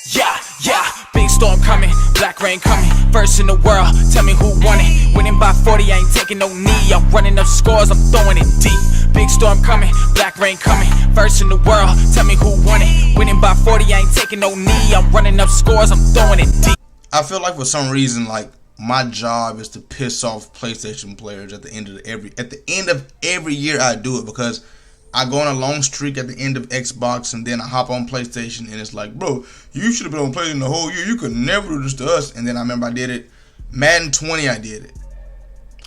Yeah, big storm coming, black rain coming, first in the world, tell me who won it. Winning by 40, I ain't taking no knee, I'm running up scores, I'm throwing it deep. Big storm coming, black rain coming, first in the world, tell me who won it. Winning by 40, I ain't taking no knee, I'm running up scores, I'm throwing it deep. I feel like for some reason, like, my job is to piss off PlayStation players at the end of every year. I do it because I go on a long streak at the end of Xbox, and then I hop on PlayStation, and it's like, bro, you should have been on PlayStation the whole year. You could never do this to us. And then I remember I did it. Madden 20, I did it.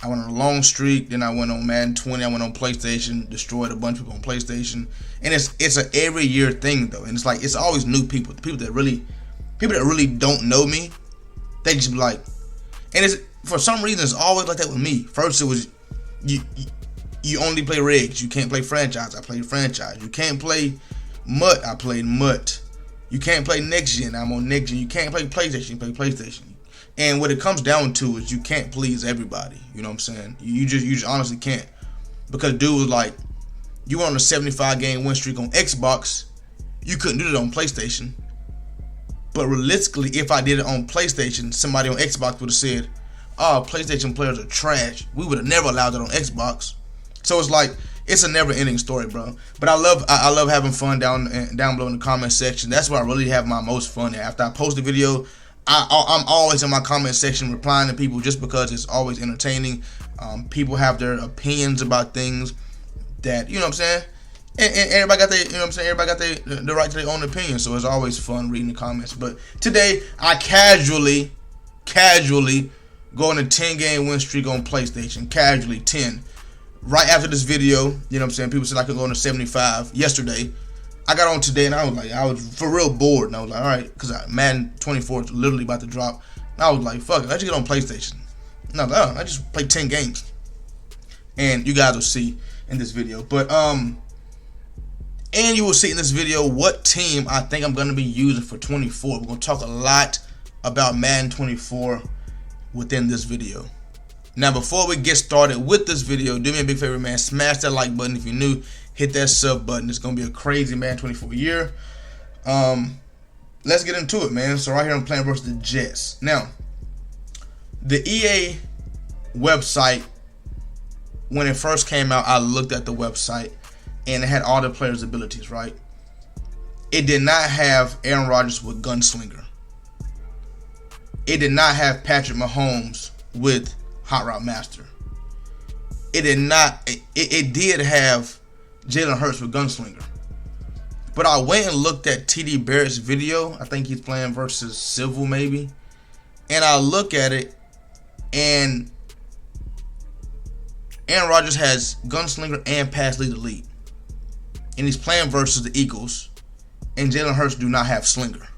I went on a long streak. Then I went on Madden 20. I went on PlayStation, destroyed a bunch of people on PlayStation. And it's an every year thing though, and it's like it's always new people. The people that really don't know me, they just be like, and it's for some reason it's always like that with me. First it was you only play rigs. You can't play franchise. I played franchise. You can't play MUT. I played MUT. You can't play next gen. I'm on next gen. You can't play PlayStation. You play PlayStation. And what it comes down to is you can't please everybody. You know what I'm saying? You just honestly can't. Because dude was like, you were on a 75 game win streak on Xbox. You couldn't do that on PlayStation. But realistically, if I did it on PlayStation, somebody on Xbox would have said, oh, PlayStation players are trash. We would have never allowed that on Xbox. So it's like, it's a never-ending story, bro. But I love having fun down below in the comment section. That's where I really have my most fun at. After I post a video, I'm always in my comment section replying to people just because it's always entertaining. People have their opinions about things that, you know what I'm saying? And everybody got their, you know what I'm saying? Everybody got the right to their own opinion. So it's always fun reading the comments. But today, I casually go on a 10-game win streak on PlayStation. Casually, 10. Right after this video, you know what I'm saying? People said I could go on to 75 yesterday. I got on today and I was for real bored. And I was like, all right, because Madden 24 is literally about to drop. And I was like, fuck it, let's just get on PlayStation. And I was like, oh, I just played 10 games. And you guys will see in this video. But, and you will see in this video what team I think I'm going to be using for 24. We're going to talk a lot about Madden 24 within this video. Now, before we get started with this video, do me a big favor, man. Smash that like button. If you're new, hit that sub button. It's going to be a crazy Madden 24 year. Let's get into it, man. So right here I'm playing versus the Jets. Now, the EA website, when it first came out, I looked at the website, and it had all the players' abilities, right? It did not have Aaron Rodgers with Gunslinger. It did not have Patrick Mahomes with Hot Route Master. It did not. It did have Jalen Hurts with Gunslinger. But I went and looked at TD Barrett's video. I think he's playing versus Civil maybe. And I look at it, and Aaron Rodgers has Gunslinger and Pass Lead Elite. And he's playing versus the Eagles. And Jalen Hurts do not have Slinger.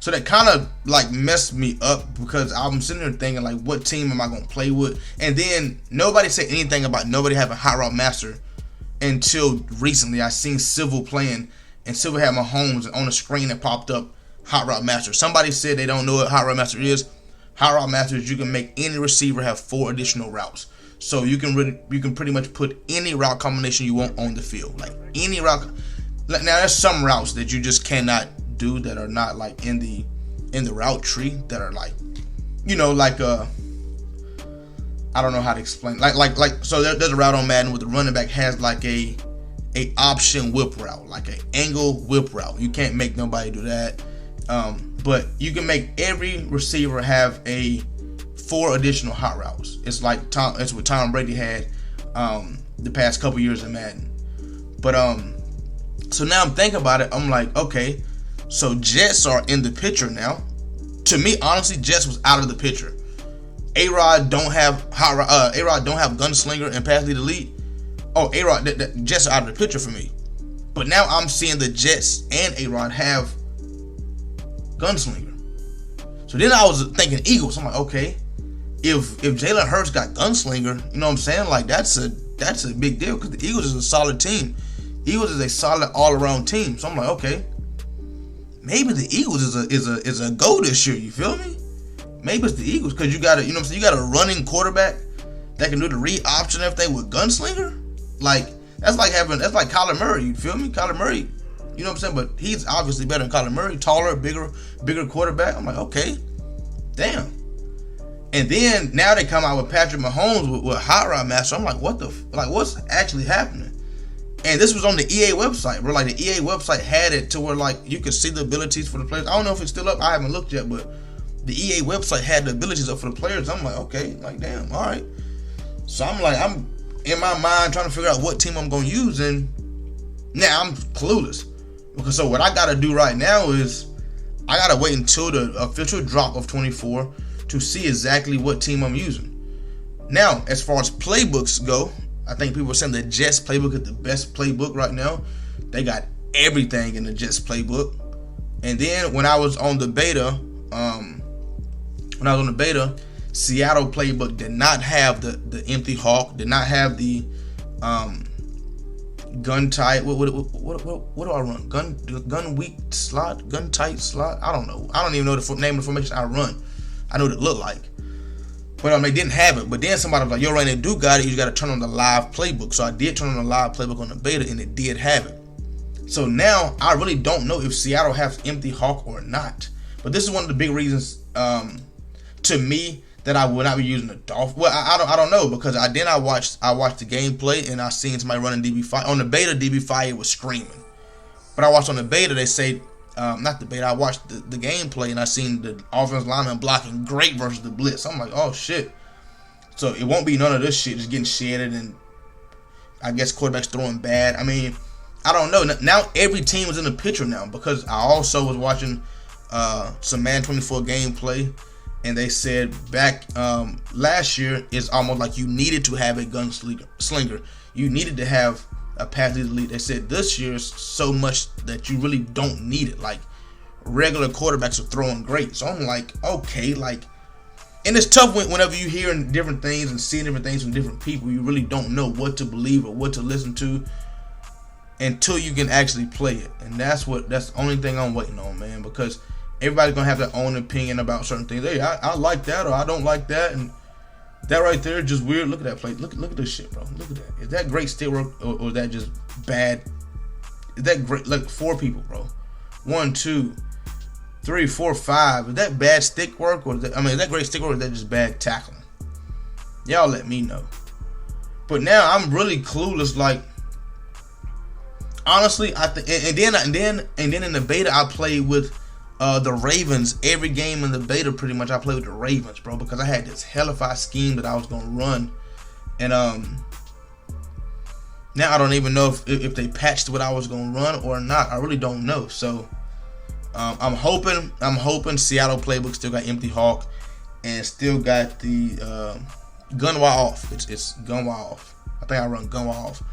So that kind of like messed me up because I'm sitting there thinking like, what team am I going to play with? And then nobody said anything about nobody having Hot Route Master until recently. I seen Civil playing, and Civil had Mahomes, and on the screen it popped up Hot Route Master. Somebody said they don't know what Hot Route Master is. Hot Route Master is you can make any receiver have 4 additional routes. So you can pretty much put any route combination you want on the field. Like any route. Now there's some routes that you just cannot do that are not like in the route tree that are like, you know, like I don't know how to explain. Like so there's a route on Madden where the running back has like a option whip route, like an angle whip route. You can't make nobody do that. But you can make every receiver have 4 additional hot routes. It's like it's what Tom Brady had the past couple years in Madden. But so now I'm thinking about it. I'm like, okay, so Jets are in the picture now. To me, honestly, Jets was out of the picture. A-Rod don't have A-Rod don't have Gunslinger and Pass Lead Elite. Oh, A-Rod, the Jets are out of the picture for me. But now I'm seeing the Jets and A-Rod have Gunslinger. So then I was thinking Eagles. I'm like, okay, if Jalen Hurts got Gunslinger, you know what I'm saying? Like that's a big deal because the Eagles is a solid team. Eagles is a solid all-around team. So I'm like, okay, maybe the Eagles is a go this year. You feel me? Maybe it's the Eagles because you got you got a running quarterback that can do the read option and everything with Gunslinger. Like that's like Kyler Murray. You feel me? Kyler Murray, You know what I'm saying? But he's obviously better than Kyler Murray, taller, bigger quarterback. I'm like, okay, damn. And then now they come out with Patrick Mahomes with Hot Rod Master. I'm like, what's actually happening? And this was on the EA website, bro. Like the EA website had it to where like you could see the abilities for the players. I don't know if it's still up. I haven't looked yet, but the EA website had the abilities up for the players. I'm like, okay, like damn, all right. So I'm in my mind trying to figure out what team I'm gonna use, and now I'm clueless. Because so what I gotta do right now is I gotta wait until the official drop of 24 to see exactly what team I'm using. Now, as far as playbooks go, I think people are saying the Jets playbook is the best playbook right now. They got everything in the Jets playbook. And then when I was on the beta, Seattle playbook did not have the empty hawk, did not have the gun tight. What do I run? Gun weak slot, gun tight slot. I don't know. I don't even know the name of the formation I run. I know what it looked like. But they didn't have it. But then somebody was like, yo, Rain, they do got it. You got to turn on the live playbook. So I did turn on the live playbook on the beta, and it did have it. So now I really don't know if Seattle has empty hawk or not. But this is one of the big reasons to me that I would not be using the Dolphins. Well, I don't know, because I watched the gameplay, and I seen somebody running DB5 on the beta. DB5 was screaming, but I watched on the beta. They say not the beta. I watched the gameplay, and I seen the offensive lineman blocking great versus the blitz. I'm like, oh shit. So it won't be none of this shit just getting shedded, and I guess quarterbacks throwing bad. I mean, I don't know. Now every team is in the picture now, because I also was watching some Madden 24 gameplay. And they said back last year, it's almost like you needed to have a gunslinger. You needed to have a pass lead. They said this year is so much that you really don't need it. Like regular quarterbacks are throwing great. So I'm like, okay, like, and it's tough whenever you hearing different things and seeing different things from different people. You really don't know what to believe or what to listen to until you can actually play it. And that's the only thing I'm waiting on, man, because everybody's gonna have their own opinion about certain things. Hey, I like that, or I don't like that, and that right there is just weird. Look at that play. Look at this shit, bro. Look at that. Is that great stick work, or is that just bad? Is that great? Like 4 people, bro. 1, 2, 3, 4, 5. Is that bad stick work, or is that great stick work, or is that just bad tackling? Y'all let me know. But now I'm really clueless. Like honestly, I think, and then in the beta I played with the Ravens. Every game in the beta, pretty much, I played with the Ravens, bro, because I had this hellified scheme that I was gonna run, and now I don't even know if they patched what I was gonna run or not. I really don't know. So I'm hoping Seattle playbook still got empty hawk and still got the gun while off. It's gun while off. I think I run gun while off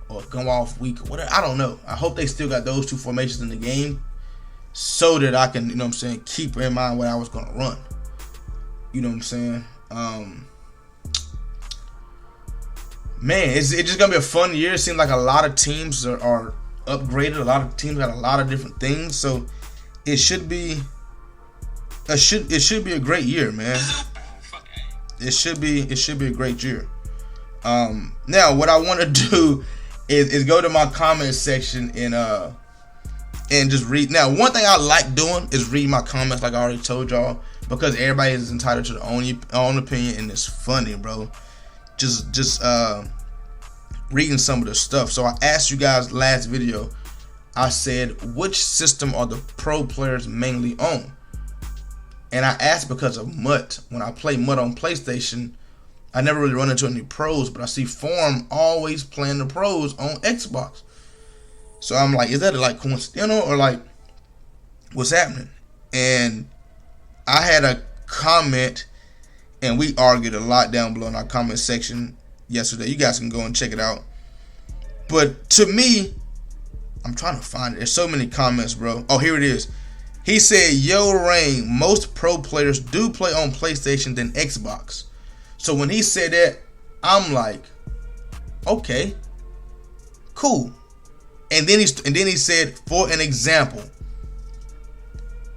or gun while off weak or whatever. I don't know. I hope they still got those 2 formations in the game, so that I can, you know what I'm saying, keep in mind what I was going to run. You know what I'm saying? Man, it's just going to be a fun year. It seems like a lot of teams are upgraded. A lot of teams got a lot of different things. So it should be a great year, man. It should be a great year. Now, what I want to do is go to my comment section and just read. Now, one thing I like doing is read my comments, like I already told y'all, because everybody is entitled to their own opinion, and it's funny, bro. Just reading some of the stuff. So I asked you guys last video, I said, which system are the pro players mainly on? And I asked because of MUT. When I play MUT on PlayStation, I never really run into any pros, but I see Form always playing the pros on Xbox. So I'm like, is that like coincidental, or like what's happening? And I had a comment, and we argued a lot down below in our comment section yesterday. You guys can go and check it out. But to me, I'm trying to find it. There's so many comments, bro. Oh, here it is. He said, yo, Rain, most pro players do play on PlayStation than Xbox. So when he said that, I'm like, okay, cool. And then he said, for an example.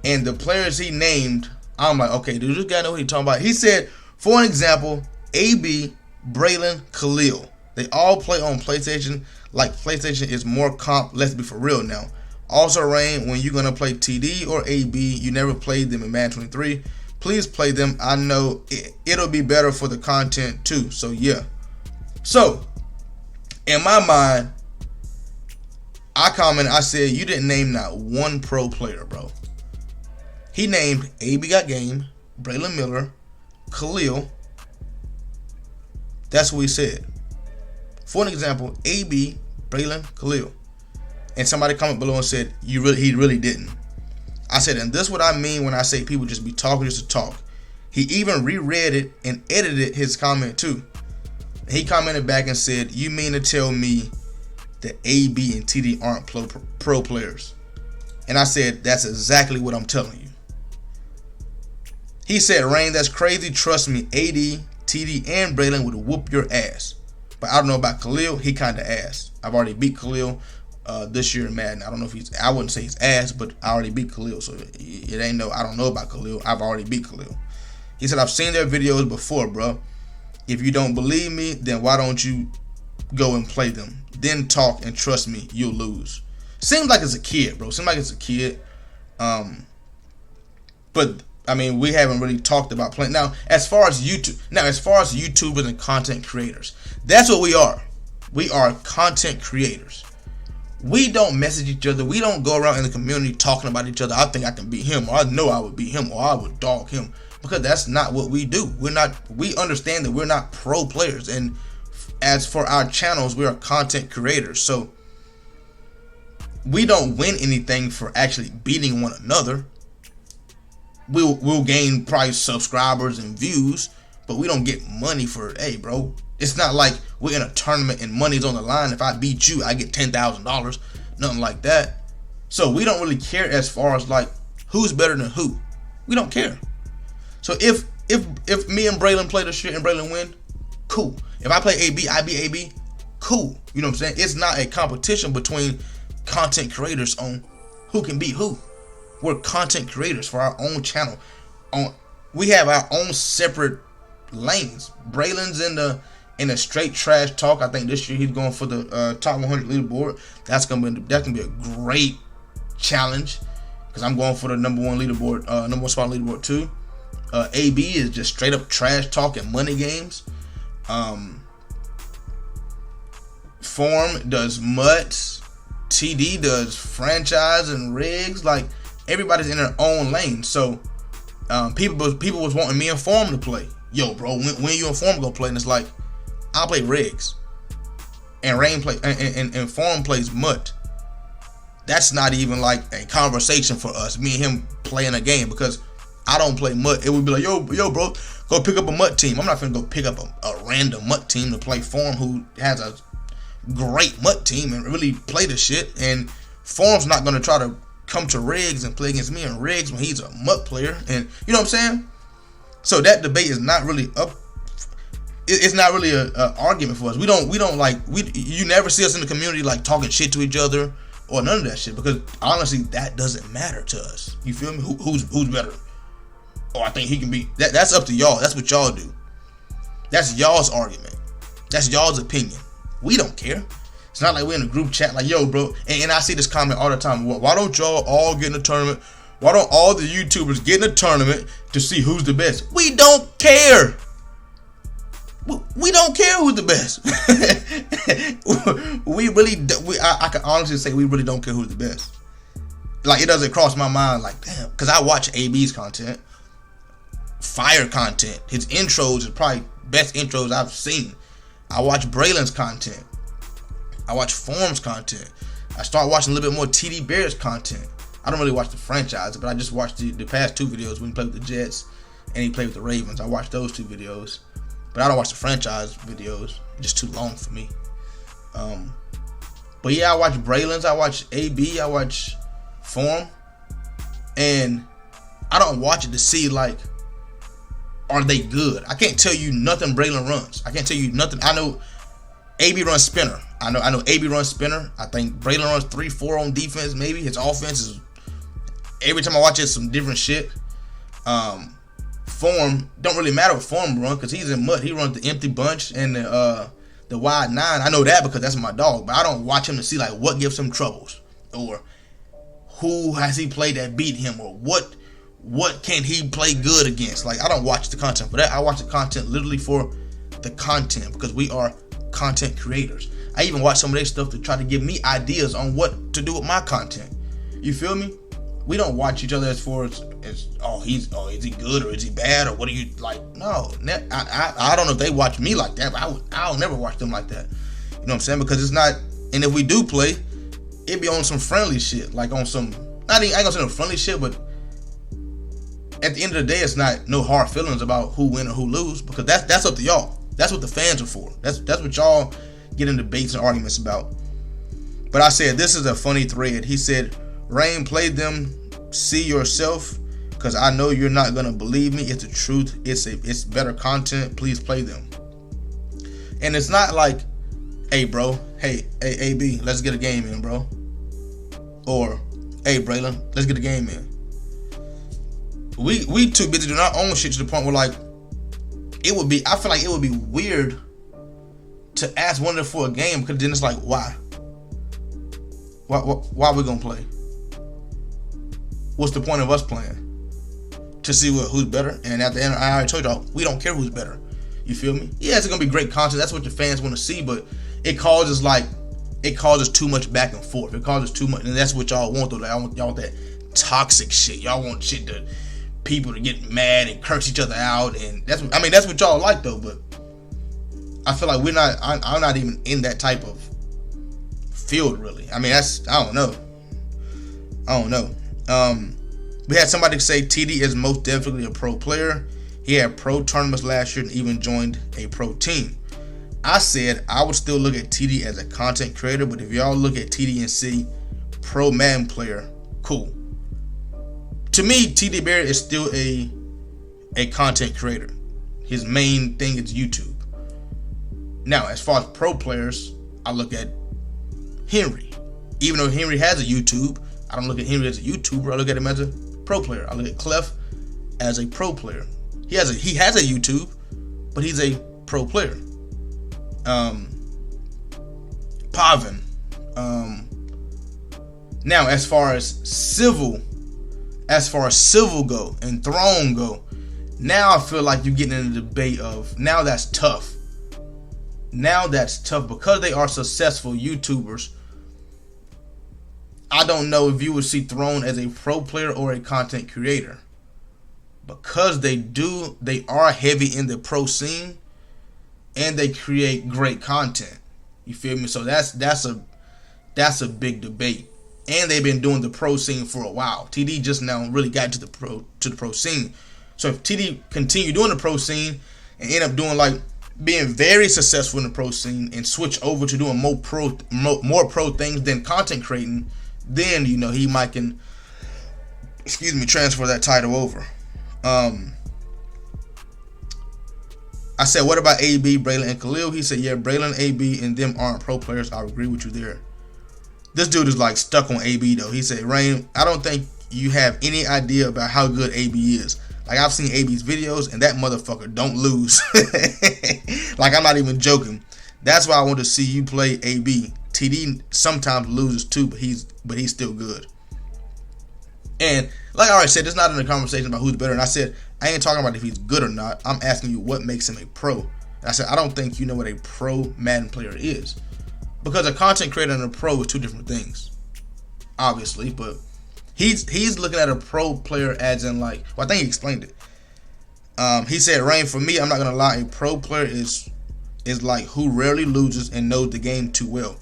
And the players he named, I'm like, okay, dude, this guy know what he's talking about. He said, for an example, AB, Braylon, Khalil. They all play on PlayStation. Like PlayStation is more comp. Let's be for real now. Also, Rain, when you're gonna play TD or AB, you never played them in Madden 23. Please play them. I know it'll be better for the content too. So yeah. So in my mind, I commented. I said you didn't name not one pro player, bro. He named AB Got Game, Braylon Miller, Khalil. That's what he said. For an example, AB, Braylon, Khalil. And somebody commented below and said, he really didn't. I said, and this is what I mean when I say people just be talking just to talk. He even reread it and edited his comment too. He commented back and said, you mean to tell me that AB and TD aren't pro players? And I said, that's exactly what I'm telling you. He said, Rain, that's crazy. Trust me, AD, TD, and Braylon would whoop your ass. But I don't know about Khalil. He kind of ass. I've already beat Khalil this year in Madden. I don't know if I wouldn't say he's ass, but I already beat Khalil. So it ain't I don't know about Khalil. I've already beat Khalil. He said, I've seen their videos before, bro. If you don't believe me, then why don't you go and play them? Then talk, and trust me, you'll lose. Seems like it's a kid, bro. Seems like it's a kid. But I mean, we haven't really talked about playing. Now, as far as YouTubers and content creators, that's what we are. We are content creators. We don't message each other. We don't go around in the community talking about each other. I think I can beat him, or I know I would beat him, or I would dog him, because that's not what we do. We understand that we're not pro players, and as for our channels, we are content creators. So we don't win anything for actually beating one another. We'll gain probably subscribers and views, but we don't get money for it. Hey, bro, it's not like we're in a tournament and money's on the line. If I beat you, I get $10,000. Nothing like that. So we don't really care as far as like who's better than who. We don't care. So if me and Braylon play the shit and Braylon win, cool. If I play AB, I beat AB, cool. You know what I'm saying? It's not a competition between content creators on who can beat who. We're content creators for our own channel. We have our own separate lanes. Braylon's in the straight trash talk. I think this year he's going for the top 100 leaderboard. That's gonna be a great challenge, because I'm going for the number one spot leaderboard too. AB is just straight up trash talk and money games. Form does mutts. TD does franchise and rigs. Like, everybody's in their own lane. So people was wanting me and Form to play. Yo, bro, when you and Form go play, and it's like, I'll play rigs, and Rain play and Form plays mutt. That's not even like a conversation for us. Me and him playing a game, because I don't play mutt. It would be like, yo, bro, go pick up a mutt team. I'm not gonna go pick up a random mutt team to play Form, who has a great mutt team and really play the shit. And Form's not gonna try to come to rigs and play against me in rigs when he's a mutt player. And you know what I'm saying? So that debate is not really up. It's not really a argument for us. You never see us in the community like talking shit to each other or none of that shit, because honestly that doesn't matter to us. You feel me? Who's better? Oh, I think he can be. That's up to y'all. That's what y'all do. That's y'all's argument. That's y'all's opinion. We don't care. It's not like we're in a group chat like, yo, bro. And I see this comment all the time. Why don't y'all all get in a tournament? Why don't all the YouTubers get in a tournament to see who's the best? We don't care. We don't care who's the best. We really do. I can honestly say we really don't care who's the best. Like, it doesn't cross my mind like, damn, because I watch AB's content, fire content. His intros is probably best intros I've seen. I watch Braylon's content. I watch Form's content. I start watching a little bit more TD Bear's content. I don't really watch the franchise, but I just watched the past two videos when he played with the Jets and he played with the Ravens. I watched those two videos. But I don't watch the franchise videos. Just too long for me. But yeah, I watch Braylon's, I watch AB, I watch Form. And I don't watch it to see, like, are they good? I can't tell you nothing Braylon runs. I can't tell you nothing. I know AB runs spinner. I know AB runs spinner. I think Braylon runs 3-4 on defense, maybe. His offense is, every time I watch it, some different shit. Form, don't really matter what Form run, because he's in mud. He runs the empty bunch and the wide 9. I know that because that's my dog, but I don't watch him to see like what gives him troubles, or who has he played that beat him, or what can he play good against. Like, I don't watch the content for that. I watch the content literally for the content, because we are content creators. I even watch some of their stuff to try to give me ideas on what to do with my content. You feel me? We don't watch each other as far as is he good or is he bad, or what do you like? No, I don't know if they watch me like that, but I'll never watch them like that. You know what I'm saying? Because it's not. And if we do play, it be on some friendly shit, like on some. I ain't gonna say no friendly shit, but at the end of the day, it's not no hard feelings about who win or who lose, because that's up to y'all. That's what the fans are for. That's what y'all get in debates and arguments about. But I said, this is a funny thread. He said, Rain, play them, see yourself, because I know you're not gonna believe me. It's the truth. It's better content. Please play them. And it's not like, hey bro, hey AB, let's get a game in, bro. Or, hey Braylon, let's get a game in. We too busy doing our own shit to the point where, like, I feel like it would be weird to ask one of them for a game, because then it's like, why? Why we gonna play? What's the point of us playing? To see who's better? And at the end, I already told y'all, we don't care who's better. You feel me? Yeah, it's gonna be great content. That's what the fans want to see, but it causes too much back and forth. It causes too much, and that's what y'all want though. Like, y'all want that toxic shit. Y'all want shit to people to get mad and curse each other out, and that's what y'all like though. But I feel like I'm not even in that type of field really. I mean, I don't know. We had somebody say TD is most definitely a pro player. He had pro tournaments last year and even joined a pro team. I said I would still look at TD as a content creator, but if y'all look at TD and see pro Madden player, cool. To me, TD Barrett is still a content creator. His main thing is YouTube. Now, as far as pro players, I look at Henry. Even though Henry has a YouTube, I don't look at Henry as a YouTuber. I look at him as a pro player. I look at Clef as a pro player. He has a YouTube, but he's a pro player. Pavin. Now, as far as civil go and throne go, now I feel like you're getting in the debate of, now that's tough. Now that's tough because they are successful YouTubers. I don't know if you would see Throne as a pro player or a content creator, because they are heavy in the pro scene and they create great content. You feel me? So that's a big debate. And they've been doing the pro scene for a while. TD just now really got to the pro scene. So if TD continue doing the pro scene and end up doing, like, being very successful in the pro scene and switch over to doing more pro things than content creating, then, you know, he might can transfer that title over. I said, what about AB, Braylon, and Khalil? He said, yeah, Braylon, AB, and them aren't pro players. I agree with you there. This dude is like stuck on AB though. He said, Rain, I don't think you have any idea about how good AB is. Like, I've seen AB's videos and that motherfucker don't lose. Like, I'm not even joking. That's why I want to see you play AB. TD sometimes loses too, but he's still good. And like I already said, it's not in the conversation about who's better. And I said, I ain't talking about if he's good or not. I'm asking you what makes him a pro. And I said, I don't think you know what a pro Madden player is. Because a content creator and a pro is two different things, obviously. But he's looking at a pro player as in, like, well, I think he explained it. He said, Rain, for me, I'm not gonna lie, a pro player is like who rarely loses and knows the game too well.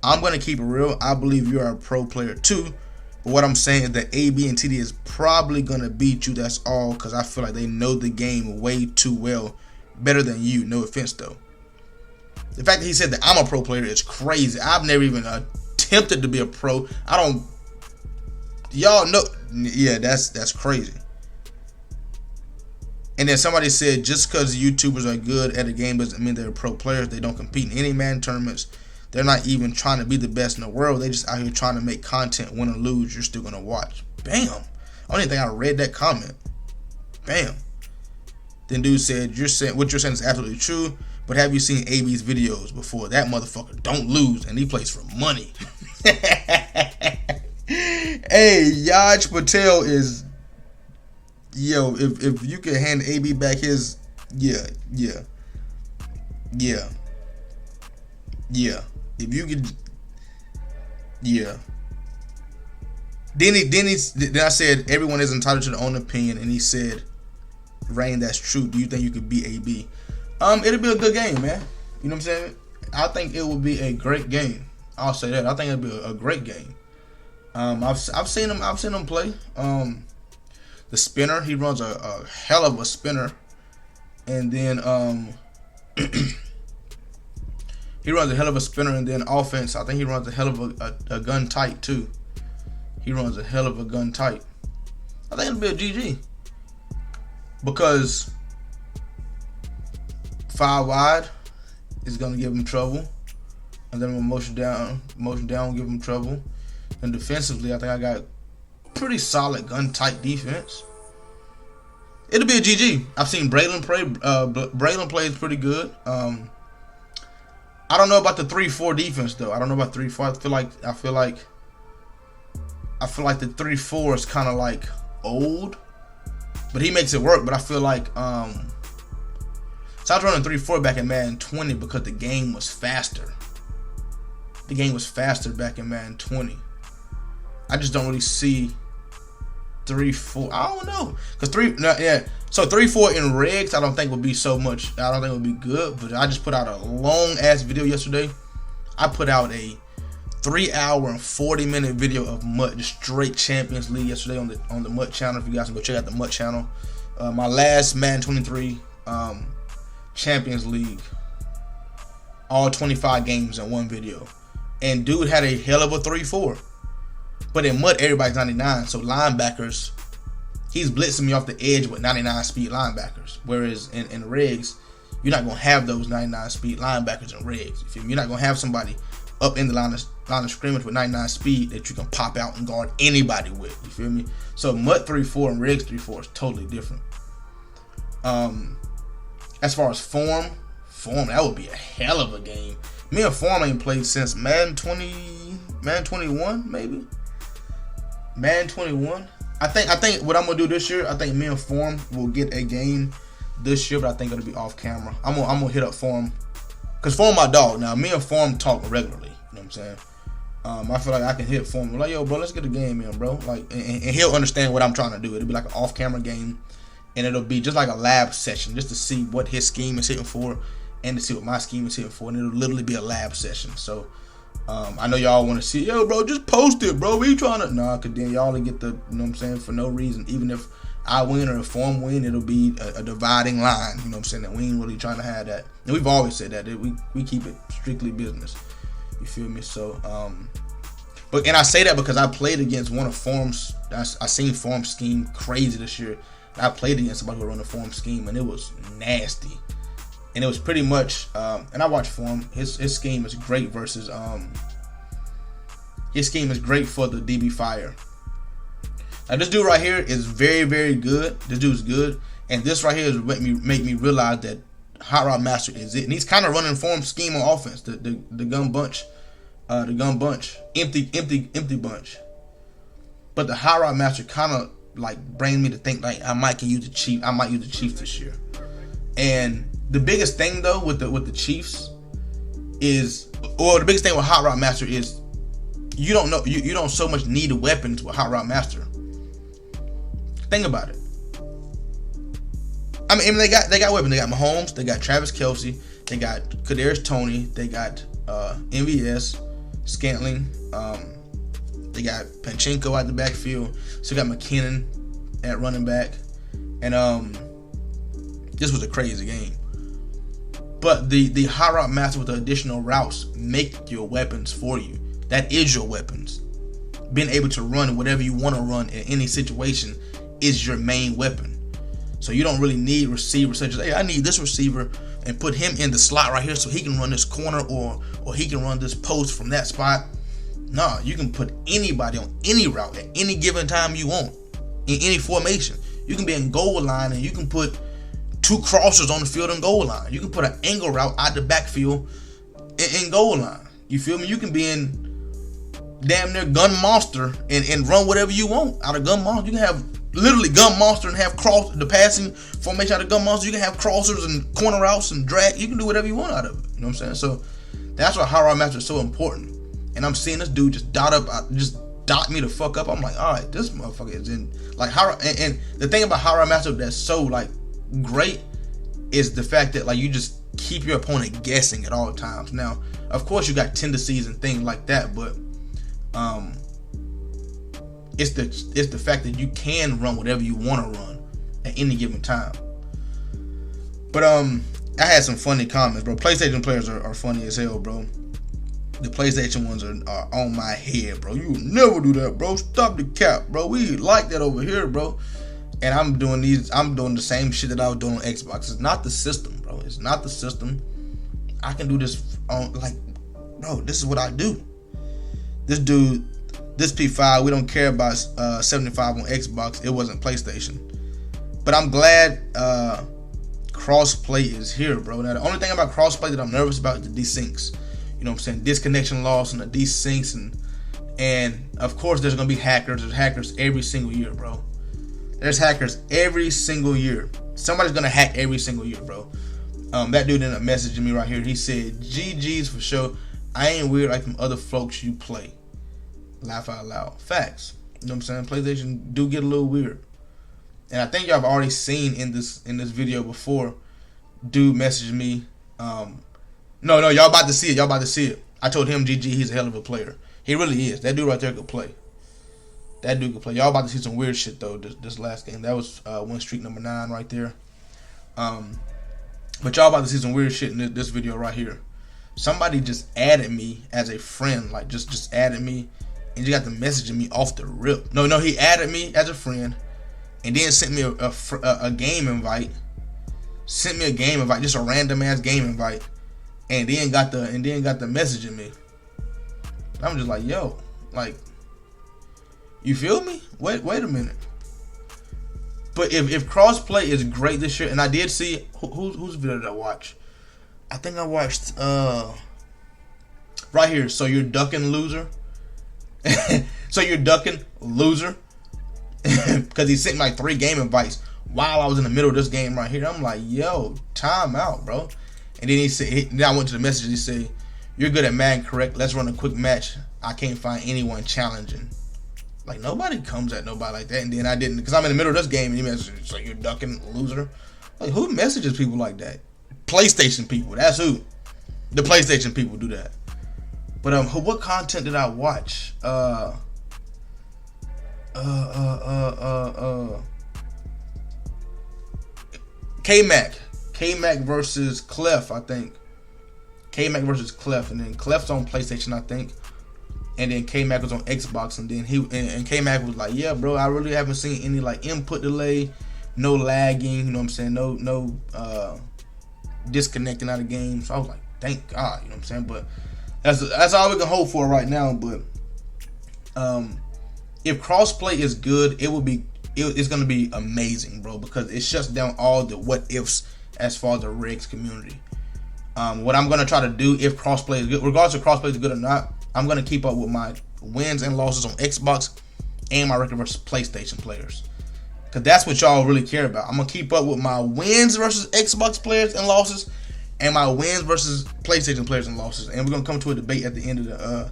I'm gonna keep it real. I believe you are a pro player too. But what I'm saying is that AB and TD is probably gonna beat you. That's all, because I feel like they know the game way too well, better than you. No offense though. The fact that he said that I'm a pro player is crazy. I've never even attempted to be a pro. Y'all know, yeah, that's crazy. And then somebody said, just because YouTubers are good at a game doesn't mean they're pro players. They don't compete in any Madden tournaments. They're not even trying to be the best in the world. They just out here trying to make content. Win or lose, you're still gonna watch. Bam. I don't even think I read that comment. Bam. Then dude said, what you're saying is absolutely true. But have you seen AB's videos before? That motherfucker don't lose, and he plays for money. Hey, Yaj Patel is, yo, if you can hand AB back his, yeah. If you could, yeah. Then I said everyone is entitled to their own opinion, and he said, Rain, that's true. Do you think you could beat AB? It'll be a good game, man. You know what I'm saying? I think it will be a great game. I'll say that. I think it'll be a great game. I've seen him play. The spinner, he runs a hell of a spinner, and then he runs a hell of a spinner, and then offense, I think he runs a hell of a gun tight too. He runs a hell of a gun tight. I think it'll be a GG because 5 wide is gonna give him trouble, and then motion down will give him trouble. And defensively, I think I got pretty solid gun tight defense. It'll be a GG. I've seen Braylon play. Braylon plays pretty good. I don't know about the 3-4 defense though. I don't know about 3-4. I feel like the 3-4 is kind of like old, but he makes it work. But I feel like so I was running 3-4 back in Madden 20 because the game was faster. The game was faster back in Madden 20. I just don't really see 3-4. I don't know, cause 3-4 in regs I don't think would be so much. I don't think it would be good. But I just put out a long ass video yesterday. I put out a 3-hour and 40-minute video of MUT, just straight Champions League yesterday on the MUT channel. If you guys can go check out the MUT channel, my last Madden 23 Champions League, all 25 games in one video, and dude had a hell of a 3-4. But in MUT, everybody's 99, so linebackers, he's blitzing me off the edge with 99 speed linebackers. Whereas in regs, you're not gonna have those 99 speed linebackers in regs. You feel me? You're not gonna have somebody up in the line of scrimmage with 99 speed that you can pop out and guard anybody with. You feel me? So MUT 3-4 and regs 3-4 is totally different. As far as form, that would be a hell of a game. Me and Form ain't played since Madden 21, maybe. Madden 21. I think what I'm gonna do this year, I think me and Form will get a game this year, but I think it'll be off camera. I'm gonna hit up Form, cause Form my dog. Now me and Form talk regularly. You know what I'm saying? I feel like I can hit Form like, yo, bro, let's get a game in, bro. Like, and he'll understand what I'm trying to do. It'll be like an off camera game, and it'll be just like a lab session, just to see what his scheme is hitting for, and to see what my scheme is hitting for, and it'll literally be a lab session. So. I know y'all want to see, yo, bro, just post it, bro. We trying to, nah, cause then y'all will get the, you know what I'm saying, for no reason. Even if I win or if Form win, it'll be a dividing line. You know what I'm saying? That we ain't really trying to have that. And we've always said that we keep it strictly business. You feel me? So, but and I say that because I played against one of Form's. I seen Form's scheme crazy this year. I played against somebody who run a Form scheme, and it was nasty. And it was pretty much, and I watched Form. His scheme is great versus, his scheme is great for the DB Fire. Now this dude right here is very, very good. This dude's good, and this right here is make me realize that Hot Rod Master is it. And he's kind of running Form scheme on offense. The gun bunch, empty bunch. But the Hot Rod Master kind of like brings me to think like I might use the Chiefs this year, and. The biggest thing though with the Chiefs is, or the biggest thing with Hot Rod Master is, you don't so much need weapons with Hot Rod Master. Think about it. I mean they got weapons. They got Mahomes. They got Travis Kelce. They got Kadarius Toney. They got MVS, Scantling. They got Pacheco out the backfield. So got McKinnon at running back, and this was a crazy game. But the Hot Rod Master with the additional routes make your weapons for you. That is your weapons. Being able to run whatever you want to run in any situation is your main weapon. So you don't really need receivers such as, hey, I need this receiver and put him in the slot right here so he can run this corner or he can run this post from that spot. Nah, you can put anybody on any route at any given time you want in any formation. You can be in goal line and you can put 2 crossers on the field and goal line. You can put an angle route out the backfield in goal line. You feel me? You can be in damn near gun monster and run whatever you want out of gun monster. You can have literally gun monster and have the passing formation out of gun monster. You can have crossers and corner routes and drag. You can do whatever you want out of it. You know what I'm saying? So that's why high route matchups is so important. And I'm seeing this dude just dot me the fuck up. I'm like, all right, this motherfucker is in like high. And the thing about high route matchup that's so like great is the fact that like you just keep your opponent guessing at all times. Now, of course, you got tendencies and things like that, but it's the fact that you can run whatever you want to run at any given time. But I had some funny comments, bro. PlayStation players are funny as hell, bro. The PlayStation ones are on my head, bro. You would never do that, bro. Stop the cap, bro. We like that over here, bro. And I'm doing the same shit that I was doing on Xbox. It's not the system, bro. It's not the system. I can do this on, like, bro, this is what I do. This dude, this P5, we don't care about 75 on Xbox. It wasn't PlayStation. But I'm glad crossplay is here, bro. Now, the only thing about crossplay that I'm nervous about is the desyncs. You know what I'm saying? Disconnection loss and the desyncs. And of course, there's going to be hackers. There's hackers every single year, bro. There's hackers every single year. Somebody's going to hack every single year, bro. That dude ended up messaging me right here. He said, GG's for sure. I ain't weird like them other folks you play. Laugh out loud. Facts. You know what I'm saying? PlayStation do get a little weird. And I think y'all have already seen in this video before, dude messaged me. No, y'all about to see it. Y'all about to see it. I told him GG, he's a hell of a player. He really is. That dude right there could play. That dude could play. Y'all about to see some weird shit though. This last game, that was win streak number 9 right there. But y'all about to see some weird shit in this video right here. Somebody just added me as a friend, like just added me, and you got the messaging me off the rip. No, he added me as a friend, and then sent me a game invite. Sent me a game invite, just a random ass game invite, and then got the messaging me. I'm just like, yo, like, you feel me? Wait a minute. But if crossplay is great this year, and I did see whose video did I watch? I think I watched right here. So you're ducking, loser. So you're ducking, loser. Because he sent me like 3 game invites while I was in the middle of this game right here. I'm like, yo, time out, bro. And then he said, then I went to the message. He said, you're good at Madden, correct? Let's run a quick match. I can't find anyone challenging. Like, nobody comes at nobody like that. And then I didn't, because I'm in the middle of this game, and he messaged, so you're ducking, loser. Like, who messages people like that? PlayStation people. That's who. The PlayStation people do that. But what content did I watch? K-Mac versus Clef, I think. K-Mac versus Clef, and then Clef's on PlayStation, I think. And then K-Mac was on Xbox, and then and K-Mac was like, yeah, bro, I really haven't seen any like input delay, no lagging, you know what I'm saying, no disconnecting out of games. So I was like, thank God, you know what I'm saying. But that's all we can hope for right now. But if crossplay is good, it's gonna be amazing, bro, because it shuts down all the what ifs as far as the regs community. What I'm gonna try to do, if crossplay is good, regardless if crossplay is good or not, I'm gonna keep up with my wins and losses on Xbox and my record versus PlayStation players, because that's what y'all really care about. I'm gonna keep up with my wins versus Xbox players and losses, and my wins versus PlayStation players and losses. And we're gonna come to a debate at the end of the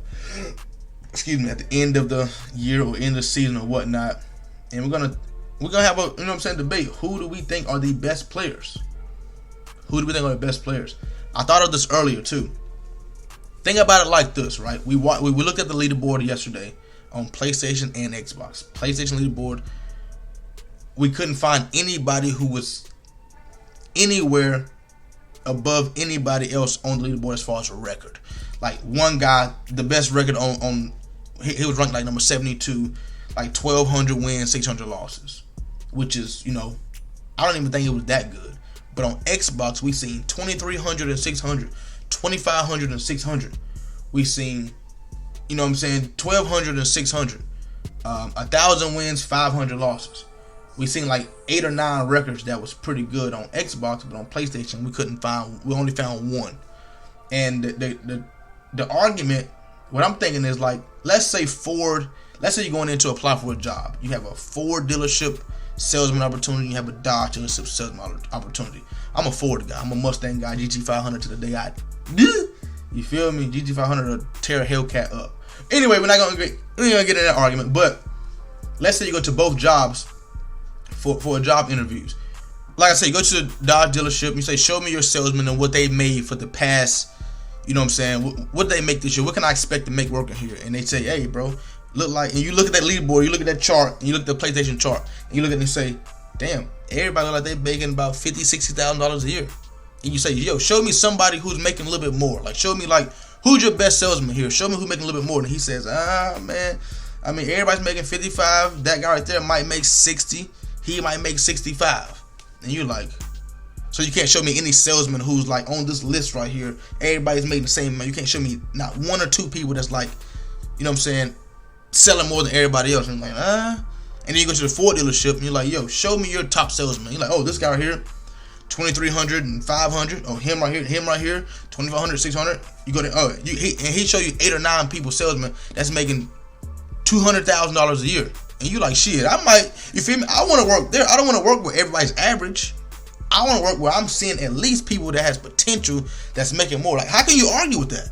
at the end of the year or end of the season or whatnot. And we're gonna have a, you know what I'm saying, debate. Who do we think are the best players? Who do we think are the best players? I thought of this earlier too. Think about it like this, right? We looked at the leaderboard yesterday on PlayStation and Xbox. PlayStation leaderboard, we couldn't find anybody who was anywhere above anybody else on the leaderboard as far as a record. Like one guy, the best record on he was ranked like number 72, like 1,200 wins, 600 losses, which is, you know, I don't even think it was that good. But on Xbox, we seen 2,300 and 600, 2,500 and 600. We seen, you know what I'm saying, 1,200 and 600, 1,000 wins, 500 losses. We seen like 8 or 9 records that was pretty good on Xbox, but on PlayStation we only found one. And the argument what I'm thinking is like, let's say you're going in to apply for a job. You have a Ford dealership salesman opportunity. You have a Dodge dealership salesman opportunity. I'm a Ford guy. I'm a Mustang guy. GT500 to the day I do. You feel me? GT500 will tear a Hellcat up. Anyway, we're not gonna get in that argument. But let's say you go to both jobs for a job interviews. Like I say, you go to the Dodge dealership. You say, show me your salesman and what they made for the past. You know what I'm saying? What they make this year? What can I expect to make working here? And they say, hey, bro, look like, and you look at that leaderboard, you look at that chart, and you look at the PlayStation chart, and you look at it and say, damn, everybody look like they making about $50,000, $60,000 a year. And you say, yo, show me somebody who's making a little bit more. Like, show me, like, who's your best salesman here? Show me who's making a little bit more. And he says, man, I mean, everybody's making 55. That guy right there might make 60. He might make 65. And you're like, so you can't show me any salesman who's like on this list right here. Everybody's making the same amount. You can't show me not one or two people that's like, you know what I'm saying, selling more than everybody else. And I'm like, And then you go to the Ford dealership and you're like, yo, show me your top salesman. You're like, oh, this guy right here, 2,300 and 500. Oh, him right here, 2,500, 600. You go to, and he show you 8 or 9 people salesmen that's making $200,000 a year. And you like, shit, I might, you feel me? I want to work there. I don't want to work where everybody's average. I want to work where I'm seeing at least people that has potential that's making more. Like, how can you argue with that?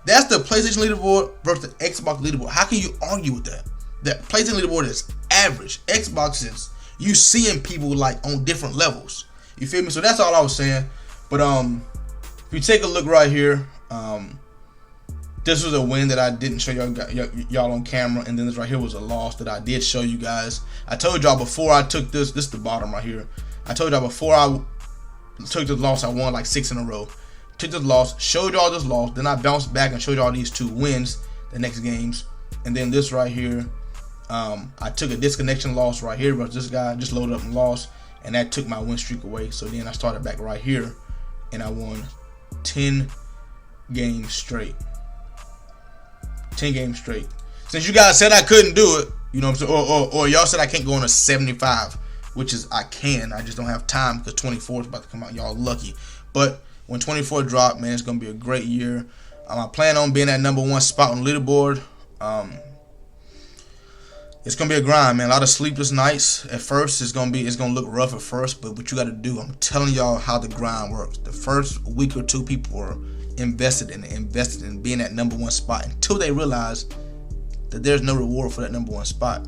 That's the PlayStation leaderboard versus the Xbox leaderboard. How can you argue with that? That PlayStation leaderboard is average. Xbox is you seeing people like on different levels. You feel me? So that's all I was saying. But if you take a look right here, this was a win that I didn't show y'all on camera, and then this right here was a loss that I did show you guys. I told y'all before I took this is the bottom right here. I told y'all before I took this loss, I won like 6 in a row. Took this loss, showed y'all this loss, then I bounced back and showed y'all these 2 wins the next games. And then this right here, I took a disconnection loss right here, but this guy just loaded up and lost, and that took my win streak away. So then I started back right here, and I won 10 games straight. 10 games straight. Since you guys said I couldn't do it, you know what I'm saying, or y'all said I can't go on a 75. Which is I can. I just don't have time because 24 is about to come out. Y'all lucky. But when 24 drop, man, it's going to be a great year. I plan on being that #1 spot on the leaderboard. It's going to be a grind, man. A lot of sleepless nights. At first, it's going to look rough at first. But what you got to do, I'm telling y'all how the grind works. The first week or 2, people are invested in being that #1 spot until they realize that there's no reward for that #1 spot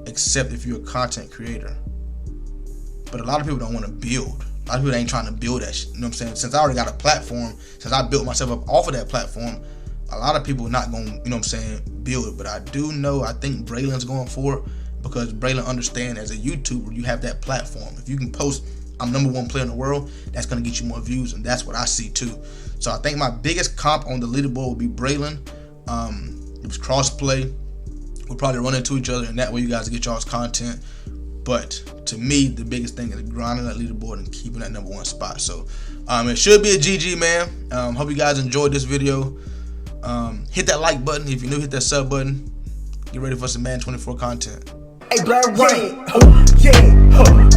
except if you're a content creator. But a lot of people don't want to build. A lot of people ain't trying to build that shit. You know what I'm saying? Since I already got a platform, since I built myself up off of that platform, a lot of people are not going to, you know what I'm saying, build it. But I do know, I think Braylon's going for it because Braylon understands as a YouTuber, you have that platform. If you can post, I'm #1 player in the world, that's going to get you more views. And that's what I see too. So I think my biggest comp on the leaderboard will be Braylon. It was crossplay. We'll probably run into each other, and that way you guys get y'all's content. But to me, the biggest thing is grinding that leaderboard and keeping that #1 spot. So it should be a GG, man. Hope you guys enjoyed this video. Hit that like button. If you're new, hit that sub button. Get ready for some Madden 24 content. Hey, Black Rain, yeah.